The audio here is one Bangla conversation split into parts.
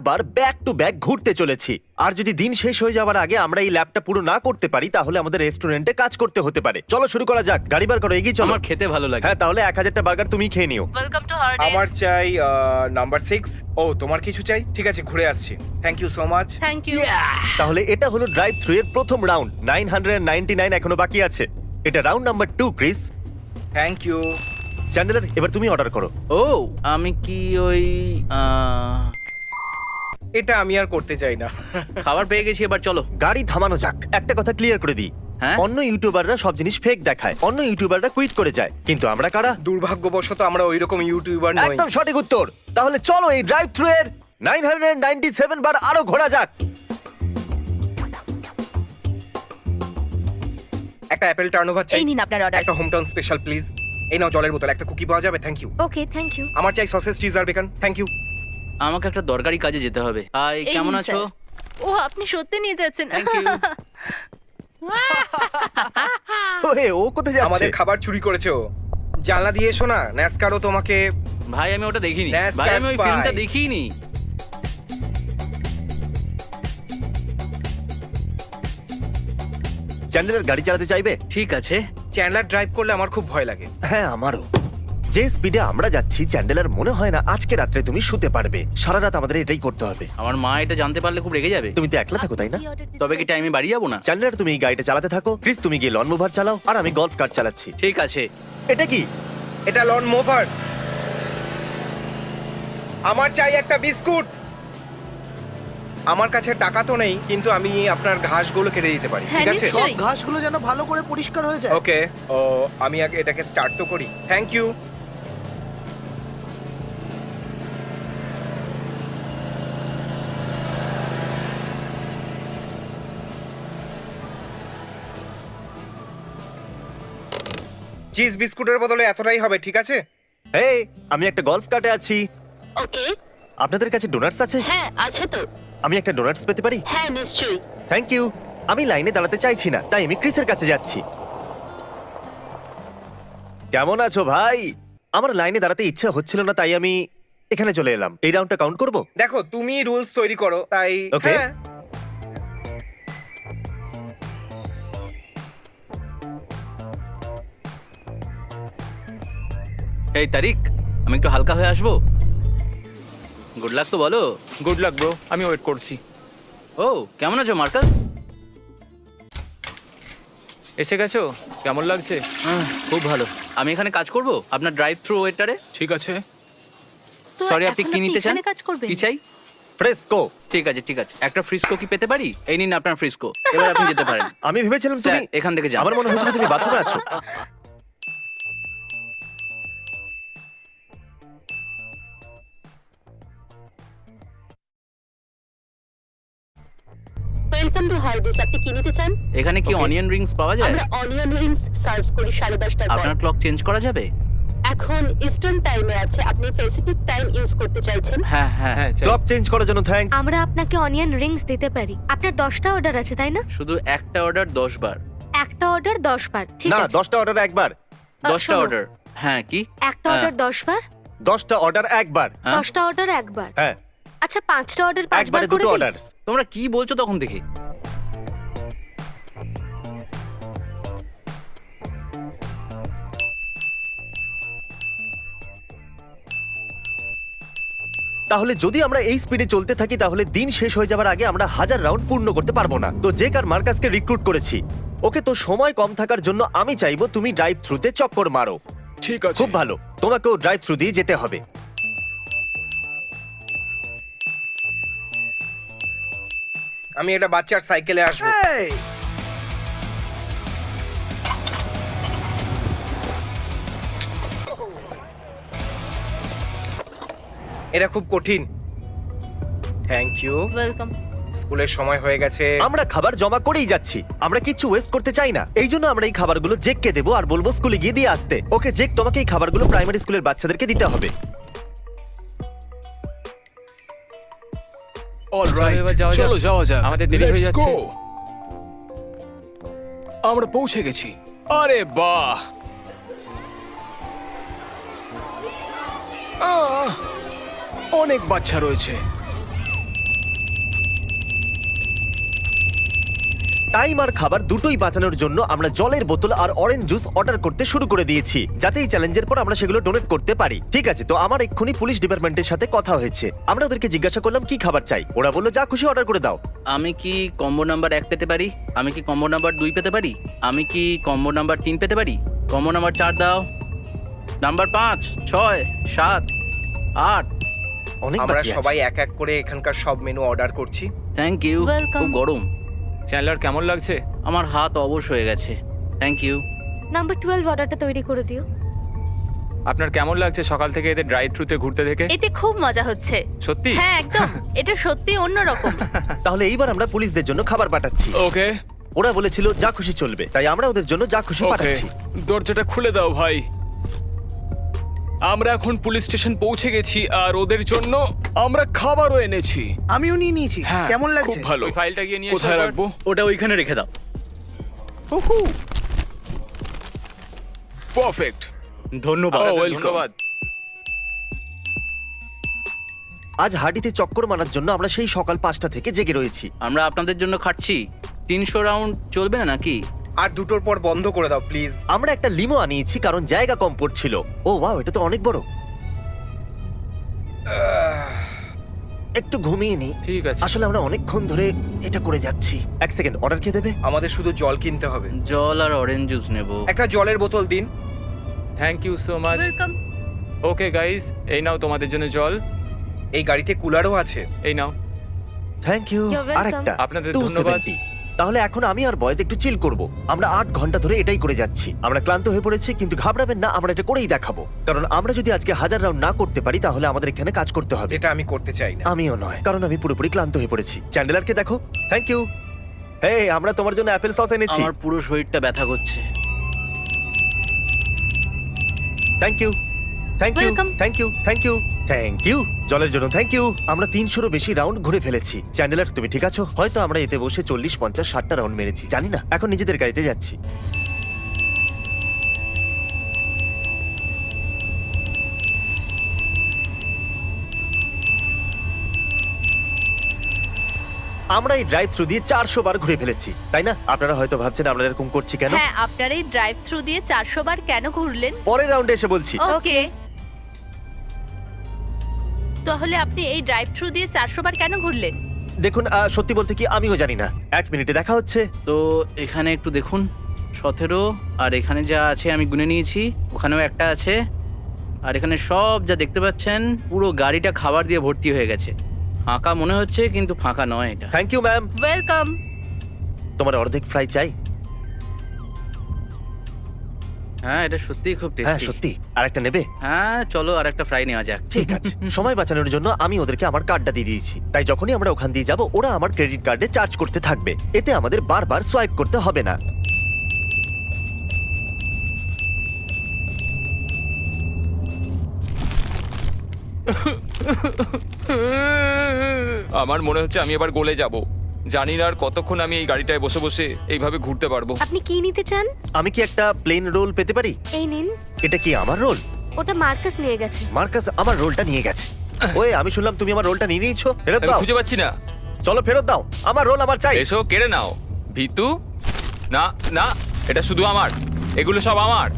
বার ব্যাক টু ব্যাক ঘুরতে চলেছি। আর যদি দিন শেষ হয়ে যাওয়ার আগে আমরা এই ল্যাবটা পুরো না করতে পারি তাহলে আমাদের রেস্টুরেন্টে কাজ করতে হতে পারে। চলো শুরু করা যাক, গাড়ি বার করো, এগিয়ে চলো। আমার খেতে ভালো লাগে। হ্যাঁ, তাহলে 1000টা বার্গার তুমি খেয়ে নিও। ওয়েলকাম টু হার্ডে। আমার চাই নাম্বার 6। ও, তোমার কিছু চাই? ঠিক আছে, ঘুরে আসছি। Thank you so much. Thank you. তাহলে এটা হলো ড্রাইভ থ্রু এর প্রথম রাউন্ড। 999 এখনো বাকি আছে। এটা round number 2। Chris, thank you. Chandler, এবার তুমি অর্ডার করো। ও, আমি কি ওই এটা আমি আর করতে চাই না। খাবার পেয়ে গেছি, এবার চলো। গাড়ি থামানো যাক। একটা কথা ক্লিয়ার করে দিই, হ্যাঁ? অন্য ইউটিউবাররা সব জিনিস ফেক দেখায়, অন্য ইউটিউবাররা কুইট করে যায়, কিন্তু আমরা কারা? দুর্ভাগ্যবশত আমরা ওইরকম ইউটিউবার নই। একদম সঠিক উত্তর। তাহলে চলো এই ড্রাইভ থ্রু এর 997 বার আরো ঘোরা যাক। একটা অ্যাপেল টার্নওভার চাই। এই নিন আপনার অর্ডার। একটা হোমটাউন স্পেশাল প্লিজ। এই নাও জলের বোতল, একটা কুকি পাওয়া যাবে? Thank you. Okay, thank you. আমার চাই সসেজ, চিজ আর বেকন। Thank you. আমাকে একটা দরকারি কাজে যেতে হবে। হাই, এই কেমন নিন, আছো? স্যার। ও, আপনি সত্যি নিয়ে যাচ্ছেন? Thank you. ওহে, ও কোথায় যাচ্ছে? আমাদের খাবার চুরি করেছে ও। জানলা দিয়ে এসো না, ন্যাসকারও তোমাকে। ভাই, আমি ওটা দেখিনি। NASCAR ভাই, আমি ওই spy। ফিল্মটা দেখিনি। চ্যান্ডেলার গাড়ি চালাতে চাইবে? ঠিক আছে। চ্যান্ডলার ড্রাইভ করলে আমার খুব ভয় লাগে। হ্যাঁ, আমারও। যে স্পিডে আমরা যাচ্ছি, চ্যান্ডেলার মনে হয় না আজকে রাত্রে তুমি শুতে পারবে। সারা রাত আমাদের এটাই করতে হবে। আমার মা এটা জানতে পারলে খুব রেগে যাবে। তুমি তো একলা থাকো, তাই না? তবে কি টাইমে বাড়ি যাবো না? চ্যান্ডেলার, তুমি এই গাড়িটা চালাতে থাকো। ক্রিস, তুমি গিয়ে লন মুভার চালাও, আর আমি গলফ কার্ট চালাচ্ছি। ঠিক আছে। এটা কি? এটা লন মোভার। আমার চাই একটা বিস্কুট। আমার কাছে টাকা তো নেই, কিন্তু আমি আপনার ঘাসগুলো কেটে দিতে পারি। হ্যাঁ, ঠিক আছে? নিশ্চয়ই। সব ঘাসগুলো যেন ভালো করে পরিষ্কার হয়ে যায়। ওকে। ও, আমি আগে এটাকে স্টার্ট তো করি। Thank you. চিজ বিস্কুটের বদলে এতটাই হবে, ঠিক আছে? এই, আমি একটা গলফ কার্টে আছি। ওকে। আপনাদের কাছে ডোনাটস আছে? হ্যাঁ, আছে তো। আমি একটা ডোনাটস পেতে পারি? হ্যাঁ, নিশ্চয়ই। Thank you. আমি লাইনে দাঁড়াতে চাইছি না, তাই আমি ক্রিসের কাছে যাচ্ছি। কেমন আছো ভাই? আমার লাইনে দাঁড়াতে ইচ্ছা হচ্ছিল না, তাই আমি এখানে চলে এলাম। এই রাউন্ডটা কাউন্ট করব? দেখো, তুমি রুলস তৈরি করো, তাই Okay. হ্যাঁ। এই তারিক, আমি একটু হালকা হয়ে আসবো। গুড লাক তো বলো। গুড লাক ব্রো, আমি ওয়েট করছি। ও, কেমন আছো মার্কাস? এসে গেছো? কেমন লাগছে? খুব ভালো। আমি এখানে কাজ করব আপনার ড্রাইভ থ্রু ওয়েটারে। ঠিক আছে। তো সরি, আপনি এখন কি নিতে চান? এখানে কাজ করবেন? কি চাই? ফ্রেস্কো। ঠিক আছে, ঠিক আছে। একটা ফ্রিস্কো কি পেতে পারি? এই নিন আপনার ফ্রিস্কো। এবার আপনি যেতে পারেন। আমি ভেবেছিলাম স্যার, তুমি এখান থেকে যান। আমার মনে হচ্ছিল তুমি বাথরুমে আছো। Welcome to Hardinge. আপনি কি নিতে চান? এখানে কি Okay. অনিয়ন রিংস পাওয়া যায়? আমরা অনিয়ন রিংস সার্ভ করি 10:30টার পর। আপনার ক্লক চেঞ্জ করা যাবে? এখন ইস্টার্ন টাইমে আছে, আপনি প্যাসিফিক টাইম ইউজ করতে চাইছেন? হ্যাঁ, হ্যাঁ। হ্যাঁ, চাই। ক্লক চেঞ্জ করার জন্য থ্যাঙ্কস। আমরা আপনাকে অনিয়ন রিংস দিতে পারি। আপনার 10টা অর্ডার আছে, তাই না? শুধু একটা অর্ডার 10 বার। একটা অর্ডার 10 বার, ঠিক না, আছে। 10টা অর্ডার একবার। 10টা শোনো, অর্ডার। হ্যাঁ, কি? একটা অর্ডার 10 বার, 10টা অর্ডার একবার। হ্যাঁ? 10টা অর্ডার একবার। হ্যাঁ, আচ্ছা, 5টা অর্ডার 5 বার একবারে করে দুটো দিই? অর্ডার। তোমরা কি বলছো তখন থেকে? তাহলে যদি আমরা এই স্পিডে চলতে থাকি তাহলে দিন শেষ হয়ে যাবার আগে আমরা 1000 রাউন্ড পূর্ণ করতে পারবো না। তো জেক আর মার্কাসকে রিক্রুট করেছি। ওকে, তো সময় কম থাকার জন্য আমি চাইবো তুমি ড্রাইভ থ্রুতে চক্কর মারো। ঠিক আছে। খুব ভালো, তোমাকেও ড্রাইভ থ্রু দিয়ে যেতে হবে। আমি একটা বাচ্চার সাইকেলে আসবো। এই, এটা খুব কঠিন। Thank you. ওয়েলকাম। স্কুলের সময় হয়ে গেছে। আমরা খাবার জমা করেই যাচ্ছি, আমরা কিচ্ছু ওয়েস্ট করতে চাই না। এই জন্য আমরা এই খাবারগুলো জেককে দেবো আর বলবো স্কুলে গিয়ে দিয়ে আসতে। ওকে জেক, তোমাকে এই খাবারগুলো প্রাইমারি স্কুলের বাচ্চাদেরকে দিতে হবে। অলরাইট, এবার যাওয়া যাক। চলো যাওয়া যাক। আমাদের দেরি হয়ে Let's যাচ্ছে। go. আমরা পৌঁছে গেছি। আরে বাহ, অনেক বাচ্চা রয়েছে। টাইম আর খাবার দুটোই বাঁচানোর জন্য আমরা জলের বোতল আর অরেঞ্জ জুস অর্ডার করতে শুরু করে দিয়েছি, যাতে এই চ্যালেঞ্জের পর আমরা সেগুলো ডোনেট করতে পারি। ঠিক আছে, তো আমার এক্ষুনি পুলিশ ডিপার্টমেন্টের সাথে কথা হয়েছে। আমরা ওদেরকে জিজ্ঞাসা করলাম কি খাবার চাই, ওরা বললো যা খুশি অর্ডার করে দাও। আমি কি কম্বো নাম্বার 1 পেতে পারি? আমি কি কম্বো নাম্বার 2 পেতে পারি? আমি কি কম্বো নাম্বার 3 পেতে পারি? কম্বো নাম্বার 4 দাও। নাম্বার 5, 6, 7, 8। অনেক আমরা বাকি আছে। সবাই এক এক করে এখানকার সব মেনু অর্ডার করছি। Thank you. Welcome. খুব গরম, চ্যান্ডলার কেমন লাগছে? আমার হাত অবশ হয়ে গেছে। Thank you. নাম্বার 12 অর্ডারটা তৈরি করে দিও। আপনার কেমন লাগছে সকাল থেকে এদের ড্রাইভ থ্রুতে ঘুরতে থেকে? এতে খুব মজা হচ্ছে। সত্যি? হ্যাঁ একদম, এটা সত্যি অন্যরকম। তাহলে এইবার আমরা পুলিশদের জন্য খাবার পাঠাচ্ছি। ওকে ওরা বলেছিল যা খুশি চলবে, তাই আমরা ওদের জন্য যা খুশি ওকে পাঠাচ্ছি। দরজাটা খুলে দাও ভাই। আমরা এখন পুলিশ স্টেশন পৌঁছে গেছি আর ওদের জন্য আমরা খাবারও এনেছি। আমিও নিয়ে নিয়েছি। হ্যাঁ কেমন খুব লাগছে? ভালো। ওই ফাইলটা গিয়ে নিয়ে এসো কোথায় একবার। রাখবো? ওটা ওইখানে রেখে দাও। পারফেক্ট। ধন্যবাদ। Oh, welcome. ধন্যবাদ। আজ হার্ডিতে চক্কর মারার জন্য আমরা সেই সকাল 5টা থেকে জেগে রয়েছি। আমরা আপনাদের জন্য খাটছি। 300 রাউন্ড চলবে না নাকি? আর দুটোর পর বন্ধ করে দাও প্লিজ। আমরা একটা লিমো আনিয়েছি কারণ জায়গা কম পড়ছিল। ও ওয়াও, এটা তো অনেক বড়। একটু ঘুমিয়ে নি। ঠিক আছে। আসলে আমরা অনেকক্ষণ ধরে এটা করে যাচ্ছি। এক সেকেন্ড, অর্ডার খেয়ে দেবে? আমাদের শুধু জল কিনতে হবে। জল আর অরেঞ্জ জুস নেব। একটা জলের বোতল দিন। Thank you so much. Welcome. Okay guys, এই নাও তোমাদের জন্য জল। এই গাড়িতে কুলারও আছে। এই নাও। Thank you. You're welcome. আরেকটা। আপনাদের 270 ধন্যবাদ। তাহলে এখন আমি আর বয়েজ একটু চিল করব। আমরা 8 ঘন্টা ধরে এটাই করে যাচ্ছি। আমরা ক্লান্ত হয়ে পড়েছি, কিন্তু ঘাবড়াবেন না, আমরা এটা করেই দেখাবো। কারণ আমরা যদি আজকে 1000 রাউন্ড না করতে পারি তাহলে আমাদের এখানে কাজ করতে হবে। যেটা আমি করতে চাই না। আমিও নয়, কারণ আমি পুরোপুরি ক্লান্ত হয়ে পড়েছি। চ্যান্ডেলারকে দেখো। Thank you. হেই, আমরা তোমার জন্য অ্যাপেল সস এনেছি। আমার পুরো শরীরটা ব্যথা করছে। Thank you, thank you, Welcome. Thank you, thank you, thank you. জলের জন্য থ্যাংক ইউ। আমরা 300রও বেশি রাউন্ড ঘুরে ফেলেছি। চ্যান্ডেলার, তুমি ঠিক আছো? হয়তো আমরা এতে বসে 40, 50, 60টা রাউন্ড মেরেছি, জানি না। এখন নিজেদের গাড়িতে যাচ্ছি। আমরা এই ড্রাইভ থ্রু দিয়ে 400 বার ঘুরে ফেলেছি, তাই না? আপনারা হয়তো ভাবছেন আমরা এরকম করছি কেন। হ্যাঁ, আপনার এই ড্রাইভ থ্রু দিয়ে 400 বার কেন ঘুরলেন? পরের রাউন্ডে এসে বলছি। ওকে। তাহলে আপনি এই ড্রাইভ থ্রু দিয়ে 400 বার কেন ঘুরলেন? দেখুন, সত্যি বলতে কি আমিও জানি না। 1 মিনিটে দেখা হচ্ছে। তো এখানে একটু দেখুন, 17, আর এখানে যা আছে আমি গুনে নিয়েছি, ওখানেও একটা আছে। আর এখানে সব যা দেখতে পাচ্ছেন, পুরো গাড়িটা খাবার দিয়ে ভর্তি হয়ে গেছে। ফাঁকা মনে হচ্ছে, কিন্তু ফাঁকা নয় এটা। Thank you ma'am. ওয়েলকাম। তোমার অর্ধেক ফ্রাই চাই? হ্যাঁ, এটা সত্যিই খুব হ্যাঁ টেস্টি। সত্যি। আরেকটা নেবে? হ্যাঁ, চলো আর একটা ফ্রাই নেওয়া যাক। ঠিক আছে। সময় বাঁচানোর জন্য আমি ওদেরকে আমার কার্ডটা দিয়ে দিয়েছি, তাই যখনই আমরা ওখান দিয়ে যাব ওরা আমার ক্রেডিট কার্ডে চার্জ করতে থাকবে। এতে আমাদের বারবার সোয়াইপ করতে হবে না। আমার মনে হচ্ছে আমি এবার গলে যাব। জানি না আর কতক্ষণ আমি এই গাড়িটায় বসে বসে এইভাবে ঘুরতে পারবো। আপনি কি নিতে চান? আমি কি একটা প্লেন রোল পেতে পারি? এই নিন। এটা কি আমার রোল? ওটা মার্কাস নিয়ে গেছে। মার্কাস আমার রোলটা নিয়ে গেছে। ওই, আমি শুনলাম তুমি আমার রোলটা নিয়ে নিয়েছো। ফেরত আমি দাও। খুঁজে পাচ্ছি না। চলো ফেরত দাও, আমার রোল আমার চাই। এসো কেড়ে নাও। ভিতু, না না, এটা শুধু আমার, এগুলো সব আমার।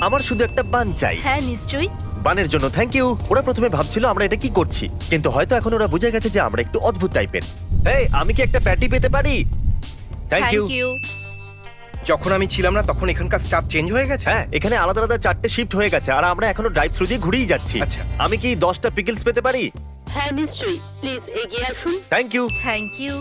আমার শুধু একটা বান চাই। হ্যাঁ নিশ্চয়ই। বানের জন্য থ্যাংক ইউ। ওরা প্রথমে ভাবছিল আমরা এটা কি করছি, কিন্তু হয়তো এখন ওরা বুঝে গেছে যে আমরা একটু অদ্ভুত টাইপের। এই, আমি কি একটা প্যাটি পেতে পারি? Thank you. Thank you. যখন আমি ছিলাম না তখন এখানকার স্টাফ চেঞ্জ হয়ে গেছে। হ্যাঁ, এখানে আলাদা আলাদা 4টে শিফট হয়ে গেছে আর আমরা এখনো ড্রাইভ থ্রু দিয়ে ঘুরেই যাচ্ছি। আচ্ছা। আমি কি 10টা পিকলস পেতে পারি? হ্যাঁ নিশ্চয়ই, প্লিজ এগিয়ে আসুন। Thank you. Thank you.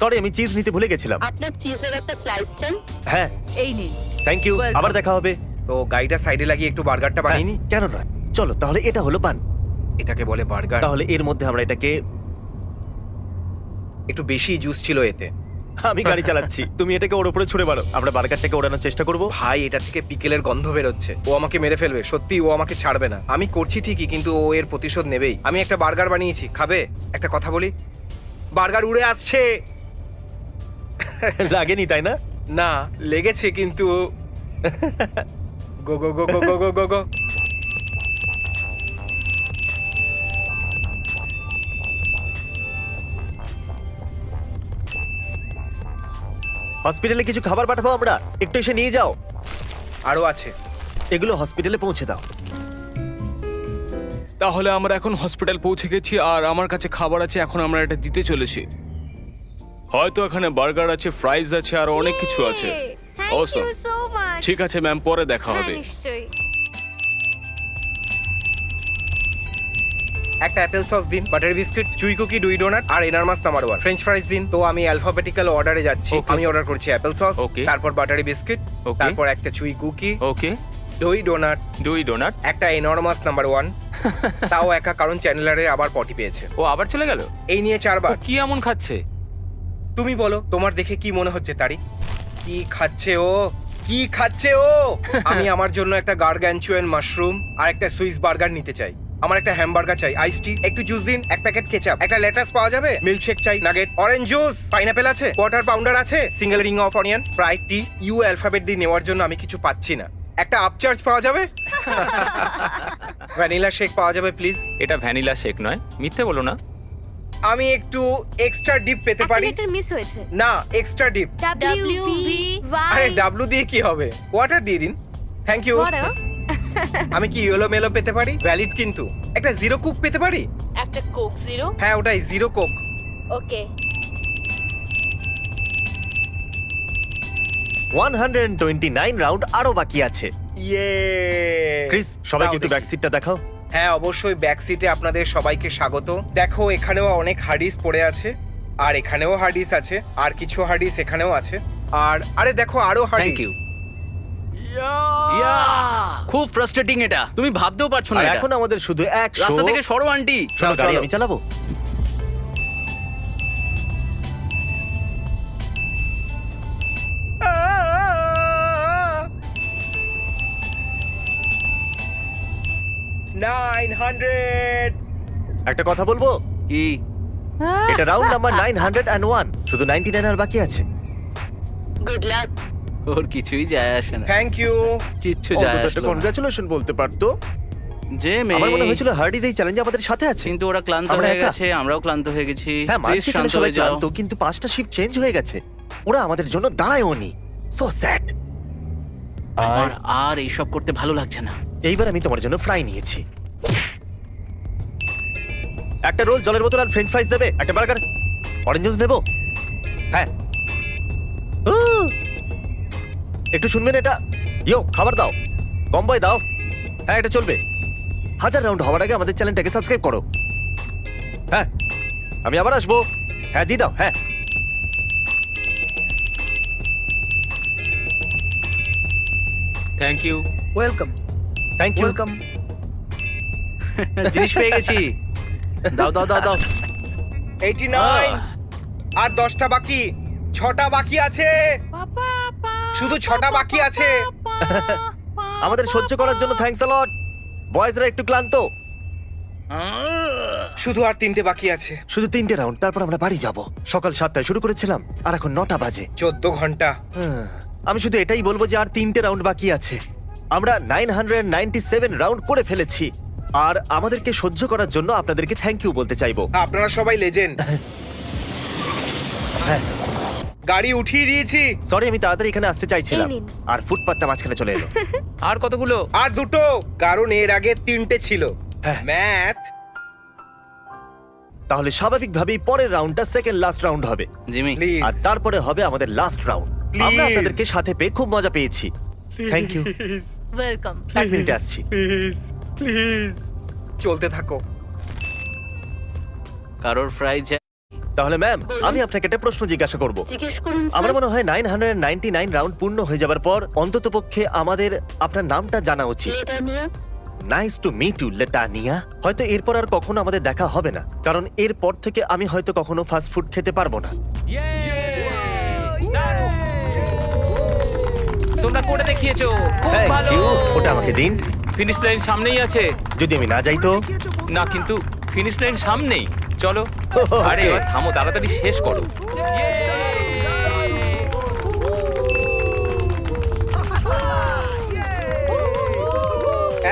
Sorry, আমি চিজ নিতে ভুলে গেছিলাম। আপনার চিজের একটা স্লাইস চান? হ্যাঁ, এই নিন। Thank you. Welcome. আবার দেখা হবে। তো গাড়িটা সাইডে লাগিয়ে একটু বার্গারটা বানিয়ে নি। হ্যাঁ, কেন নয়। চলো তাহলে, এটা হলো বান। এটাকে বলে বার্গার। তাহলে এর মধ্যে আমরা এটাকে। একটু বেশি জুস ছিল এতে। আমি গাড়ি চালাচ্ছি, তুমি এটাকে ওর উপরে ছুড়ে মারো। আমরা বার্গারটাকে ওড়ানোর চেষ্টা করব। ভাই, এটা থেকে পিকেলের গন্ধ বেরোচ্ছে। ও আমাকে মেরে ফেলবে, সত্যি ও আমাকে ছাড়বে না। আমি করছি ঠিকই, কিন্তু ও এর প্রতিশোধ নেবেই। আমি একটা বার্গার বানিয়েছি, খাবে? একটা কথা বলি, বার্গার উড়ে আসছে। লাগেনি তাই না? না, লেগেছে কিন্তু। গো গো গো গো গো গো গো গো। হসপিটালে কিছু খাবার পাঠাবো আমরা, একটু এসে নিয়ে যাও। আরো আছে। এগুলো হসপিটালে পৌঁছে দাও। তাহলে আমরা এখন হসপিটাল পৌঁছে গেছি আর আমার কাছে খাবার আছে, এখন আমরা এটা দিতে চলেছি। হয়তো এখানে বার্গার আছে, ফ্রাইজ আছে আর অনেক কিছু আছে। Thank Awesome. You so much. ঠিক আছে ম্যাম, পরে দেখা হবে। নিশ্চয়ই। একটা অ্যাপেল সস দিন, butter biscuit, chewy cookie, 2 doughnut আর এনার মাছ নাম্বার 1। ফ্রেঞ্চ ফ্রাইজ দিন। তো আমি অ্যালফাবেটিক্যাল অর্ডারে যাচ্ছি। Okay. আমি অর্ডার করছি অ্যাপেল সস, Okay. তারপর বাটারি বিস্কিট, Okay. তারপর একটা চুই কুকি, ওকে, 2 ডোনাট, 2 ডোনাট। একটা এনরমাস নাম্বার 1। তাও একা, কারণ চ্যানেলারে আবার পটি পেয়েছে। ও আবার চলে গেল। এই নিয়ে 4 ও বার। কি এমন খাচ্ছে? তুমি বলো, তোমার দেখে কি মনে হচ্ছে তারি? কি খাচ্ছে ও? কি খাচ্ছে ও? আমি আমার জন্য একটা গার্গানচুয়ান মাশরুম আর একটা সুইস বার্গার নিতে চাই। আমার একটা হ্যামবার্গার চাই, আইস টি, একটু জুস দিন, এক প্যাকেট কেচাপ, একটা লেটাস পাওয়া যাবে, মিল্কশেক চাই, নাগেট, অরেঞ্জ জুস, পাইনাপেল আছে, কোয়ার্টার পাউন্ডার আছে, single ring of onion, Sprite T. U alphabet দিয়ে নেওয়ার জন্য আমি কিছু পাচ্ছি না। একটা আপচার্জ পাওয়া যাবে? ভ্যানিলা শেক পাওয়া যাবে প্লিজ? এটা ভ্যানিলা শেক নয়, মিথ্যে বলো না। আমি একটু এক্সট্রা ডিপ পেতে একটা পারি? লেটার মিস হয়েছে। না, এক্সট্রা ডিপ। আরে WVY ডাব্লু দিয়ে কি হবে? ওয়াটার দিয়ে দিন। Thank you. Water? আমি কি ইয়েলো মেলো পেতে পারি? ভ্যালিড কিন্তু। একটা জিরো কুক পেতে পারি? একটা কোক জিরো। হ্যাঁ, ওটাই জিরো কোক। ওকে। 129 রাউন্ড আরো বাকি আছে। ইয়ে। ক্রিস, সবাইকে দাও একটু দেখি। ব্যাক সিটটা দেখাও। হ্যাঁ, অবশ্যই ব্যাক সিটে আপনাদের সবাইকে স্বাগত। দেখো, এখানেও অনেক হার্ডিস পড়ে আছে, আর এখানেও হার্ডিস আছে, আর কিছু হার্ডিস এখানেও আছে, আর আরে দেখো আরো থ্যাংক হার্ডিস। ইউ। খুব ফ্রাস্ট্রেটিং এটা, তুমি ভাবতেও পারছো না আর এটা। এখন আমাদের শুধু 100। রাস্তা থেকে সরো আন্টি। শোনো, গাড়ি চলো। আমি চালাবো। একটা কথা বলবো, কি? এটা রাউন্ড নাম্বার 901, শুধু 99 আর বাকি আছে। Good luck. ওর কিছুই যায় আসে না, থ্যাংক ইউ। কিচ্ছু যায় অন্তত একটা আসলো না। কনগ্রাচুলেশন বলতে পারতো। যে আমার মনে মেয়ে, হয়েছিল হার্ডিজ এই চ্যালেঞ্জে আমাদের সাথে আছে। কিন্তু ওরা ক্লান্ত আমরা হয়ে একা। গেছে, আমরাও ক্লান্ত হয়ে গেছি। হ্যাঁ, প্লিজ মানছি শান্ত সবাই হয়ে যাও। ক্লান্ত, কিন্তু 5টা শিফট চেঞ্জ হয়ে গেছে। ওরা আমাদের জন্য দাঁড়ায়ওনি। So sad. আমার আর এইসব করতে ভালো লাগছে না। এইবার আমি তোমার জন্য ফ্রাই নিয়েছি। একটা রোল, জলের বোতল আর ফ্রেঞ্চ ফ্রাইজ দেবে। একটা বার্গার, অরেঞ্জ জুস নেবো। হ্যাঁ। একটু শুনবেন এটা? ইয়ো, খাবার দাও, কম্বয় দাও। হ্যাঁ, এটা চলবে। 1000 রাউন্ড হওয়ার আগে আমাদের চ্যানেলটাকে সাবস্ক্রাইব করো। হ্যাঁ, আমি আবার আসবো। হ্যাঁ, দিয়ে দাও। হ্যাঁ, thank you. Welcome thank you. Welcome. জিনিস পেয়ে গেছি। দাও দাও দাও দাও। 89। আর 10টা বাকি, 6টা বাকি আছে। শুধু 6টা বাকি আছে। আমাদের সহ্য করার জন্য থ্যাঙ্কস আ লট। বয়েজরা একটু ক্লান্ত। শুধু আর 3টে বাকি আছে। শুধু 3টে রাউন্ড, তারপর আমরা বাড়ি যাব। সকাল 7টায় শুরু করেছিলাম, আর এখন 9টা বাজে। 14 ঘন্টা। আমি শুধু এটাই বলবো যে আর 3টে রাউন্ড বাকি আছে। আমরা 997 রাউন্ড করে ফেলেছি, আর আমাদেরকে সহ্য করার জন্য আপনাদেরকে থ্যাংক ইউ বলতে চাইবো। আপনারা সবাই লেজেন্ড। হ্যাঁ, গাড়ি উঠিয়ে দিয়েছি। সরি, আমি তাড়াতাড়ি এখানে আসতে চাইছিলাম, এই নিন। আর ফুটপাতটা মাঝখানে চলে এলো। আর কতগুলো? আর 2টো, কারণ এর আগে 3টে ছিল। হ্যাঁ। ম্যাথ। তাহলে স্বাভাবিকভাবেই পরের রাউন্ডটা সেকেন্ড লাস্ট রাউন্ড হবে, জিমি, প্লিজ। আর তারপরে হবে আমাদের লাস্ট রাউন্ড। Please. আমরা আপনাদেরকে সাথে পেয়ে খুব মজা পেয়েছি। Thank you. ওয়েলকাম। 1 মিনিটে আসছি। প্লিজ প্লিজ চলতে থাকো। কারোর ফ্রাই তাহলে ম্যাম, আমি আপনাকে একটা প্রশ্ন জিজ্ঞাসা করব। জিজ্ঞেস করুন আমার স্যার। মনে হয় 999 রাউন্ড পূর্ণ হয়ে যাবার পর অন্ততপক্ষে আমাদের আপনার নামটা জানা উচিত। লেটানিয়া। নাইস টু মিট ইউ, লেটানিয়া। হয়তো এরপর আর কখনো আমাদের দেখা হবে না, কারণ এরপর থেকে আমি হয়তো কখনো ফাস্ট ফুড খেতে পারবো না। তোমরা করে দেখিয়েছো, খুব Thank ভালো। you. ওটা আমাকে দিন। ফিনিশ লাইন সামনেই আছে। যদি আমি না যাই তো? না, কিন্তু ফিনিশ লাইন সামনেই। চলো। Okay. আরে এবার থামো, তাড়াতাড়ি শেষ করো।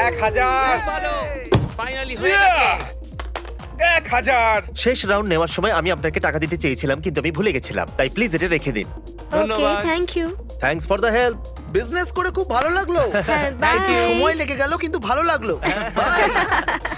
1000। ভালো, ফাইনালি হয়ে গেছে। 1000। শেষ রাউন্ড নেওয়ার সময় আমি আপনাকে টাকা দিতে চেয়েছিলাম, কিন্তু আমি ভুলে গেছিলাম, তাই প্লিজ এটা রেখে দিন। ওকে ধন্যবাদ। Thank you. Thanks for the help. Business করে খুব ভালো লাগলো। হ্যাঁ বাই। একটু সময় লেগে গেল কিন্তু ভালো লাগলো। Bye.